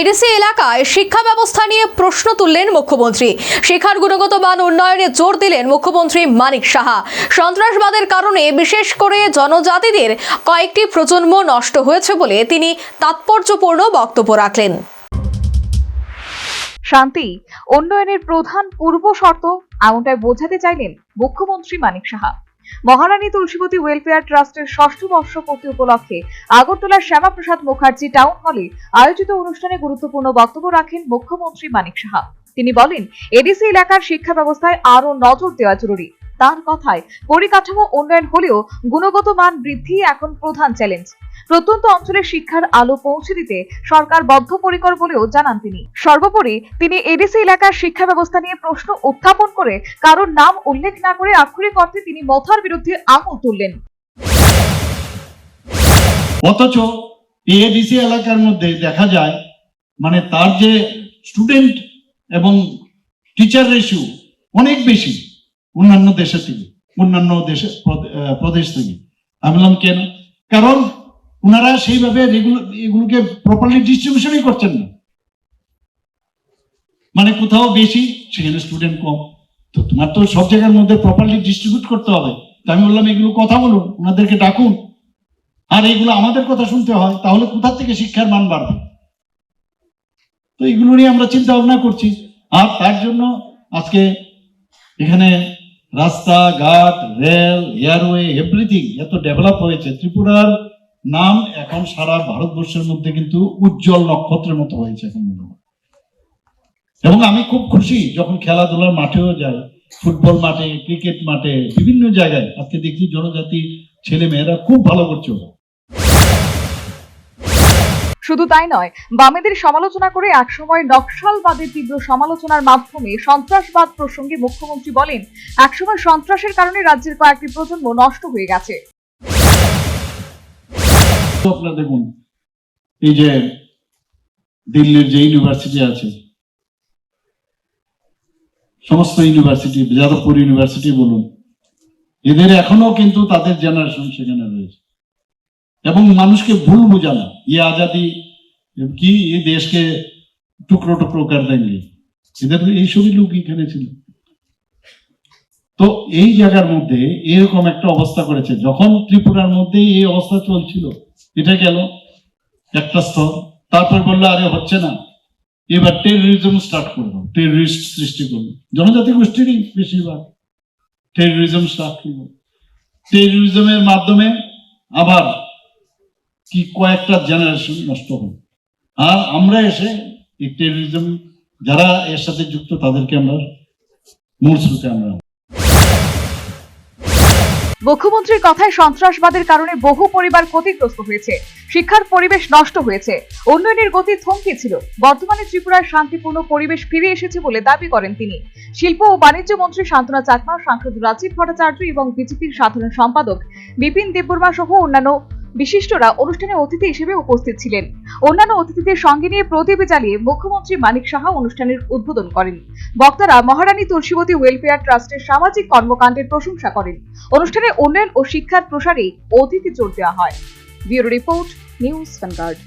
ADC এলাকায় শিক্ষা ব্যবস্থা নিয়ে প্রশ্ন তুললেন মুখ্যমন্ত্রী। শিক্ষার গুণগত মান উন্নয়নে জোর দিলেন মুখ্যমন্ত্রী মানিক সাহা। সন্ত্রাসবাদের কারণে বিশেষ করে জনজাতিদের কয়েকটি প্রজন্ম নষ্ট হয়েছে বলে তিনি তাৎপর্যপূর্ণ বক্তব্য রাখলেন। শান্তি উন্নয়নের প্রধান পূর্ব শর্ত এমনটাই বোঝাতে চাইলেন মুখ্যমন্ত্রী মানিক সাহা। মহারানী তুলসীবতী ওয়েলফেয়ার ট্রাস্টের ৬ষ্ঠ বর্ষপূর্তি উপলক্ষে আগরতলার শ্যামাপ্রসাদ মুখার্জি টাউন হলে আয়োজিত অনুষ্ঠানে গুরুত্বপূর্ণ বক্তব্য রাখেন মুখ্যমন্ত্রী মানিক সাহা। তিনি বলেন, এডিসি এলাকার শিক্ষা ব্যবস্থায় আরো নজর দেওয়া জরুরি। তার কথায়, পরিকাঠামো উন্নয়ন হলেও গুণগত মান বৃদ্ধি এখন প্রধান চ্যালেঞ্জ। প্রত্যন্ত অঞ্চলে শিক্ষার আলো পৌঁছে দিতে সরকার বদ্ধপরিকর বলেও জানান তিনি। সর্বোপরি তিনি এডিসি এলাকার শিক্ষা ব্যবস্থা নিয়ে প্রশ্ন উত্থাপন করে কারোর নাম উল্লেখ না করে আক্ষরিক অর্থে তিনি মথার বিরুদ্ধে আঙুল তুললেন। অথচ এডিসি এলাকার মধ্যে দেখা যায় মানে তার যে স্টুডেন্ট এবং টিচার রেশিও অনেক বেশি অন্যান্য দেশের থেকে, অন্যান্য দেশের প্রদেশ থেকে। আমি বললাম কেন? কারণ ওনারা সেইভাবে এগুলোকে প্রপারলি ডিস্ট্রিবিউশনই করছেন না। মানে কোথাও বেশি সেখানে স্টুডেন্ট কম, তো তোমার তো সব জায়গার মধ্যে প্রপারলি ডিস্ট্রিবিউট করতে হবে। তো আমি বললাম এগুলো কথা বলুন, ওনাদেরকে ডাকুন, আর এগুলো আমাদের কথা শুনতে হয়, তাহলে কোথা থেকে শিক্ষার মান বাড়বে? তো এগুলো নিয়ে আমরা চিন্তা ভাবনা করছি। আর তার জন্য আজকে এখানে রাস্তাঘাট, রেল, এয়ারওয়ে, এভরিথিং এত ডেভেলপ হয়েছে। ত্রিপুরার নাম এখন সারা ভারতবর্ষের মধ্যে কিন্তু উজ্জ্বল নক্ষত্রের মতো হয়েছে এখন। এবং আমি খুব খুশি যখন খেলাধুলার মাঠেও যাই, ফুটবল মাঠে, ক্রিকেট মাঠে, বিভিন্ন জায়গায় আজকে দেখি জনজাতি ছেলে মেয়েরা খুব ভালো করছে। শুধু তাই নয়, বামেদের সমালোচনা করে একসময় নকশালবাদের তীব্র সমালোচনার মাধ্যমে সন্ত্রাসবাদ প্রসঙ্গে মুখ্যমন্ত্রী বলেন, একসময় সন্ত্রাসের কারণে রাজ্যের কয়েকটি প্রজন্ম নষ্ট হয়ে গেছে। আপনারা দেখুন, এই যে দিল্লির যে ইউনিভার্সিটি আছে, সমস্ত ইউনিভার্সিটি, যাদবপুর ইউনিভার্সিটি বলুন, এদের এখনো কিন্তু তাদের জেনারেশন সেখানে রয়েছে। এবং মানুষকে ভুল বোঝানো, ইয়ে আজাদি কি, এই দেশকে টুকরো টুকরো কর দেंगे, এদের এইসবই লোক এখানে ছিল। তো এই জায়গার মধ্যে এরকম একটা অবস্থা করেছে। যখন ত্রিপুরার মধ্যে এই অবস্থা চলছিল, এটা গেল একটা স্তর, তারপর বললো আরে হচ্ছে না, এবার টেররিজম স্টার্ট করবো, টেররিস্ট সৃষ্টি করবো, জনজাতি গোষ্ঠীরই বেশিরভাগ টেররিজম স্টার্ট করবো। টেররিজমের মাধ্যমে আবার কি কয়েকটা জেনারেশন নষ্ট হবে। আর আমরা এসে এই টেররিজম যারা এর সাথে যুক্ত তাদেরকে আমরা মূল স্রোতে আমরা। মুখ্যমন্ত্রীর কথায়, সন্ত্রাসবাদের কারণে বহু পরিবার ক্ষতিগ্রস্ত হয়েছে, শিক্ষার পরিবেশ নষ্ট হয়েছে, উন্নয়নের গতি থমকে ছিল। বর্তমানে ত্রিপুরার শান্তিপূর্ণ পরিবেশ ফিরে এসেছে বলে দাবি করেন তিনি। শিল্প ও বাণিজ্য মন্ত্রী শান্তনা চাকমা, সাংসদ রাজীব ভট্টাচার্য এবং বিজেপির সাধারণ সম্পাদক বিপিন দেববর্মা সহ অন্যান্য বিশিষ্টরা অনুষ্ঠানে অতিথি হিসেবে উপস্থিত ছিলেন। অন্যান্য অতিথিদের সঙ্গে নিয়ে প্রদীপ জ্বালিয়ে মুখ্যমন্ত্রী মানিক সাহা অনুষ্ঠানের উদ্বোধন করেন। বক্তারা মহারানী তুলসীবতী ওয়েলফেয়ার ট্রাস্টের সামাজিক কর্মকাণ্ডের প্রশংসা করেন। অনুষ্ঠানে উন্নয়ন ও শিক্ষার প্রসারে অতিথি জোর দেওয়া হয়। Bureau report, news vanguard.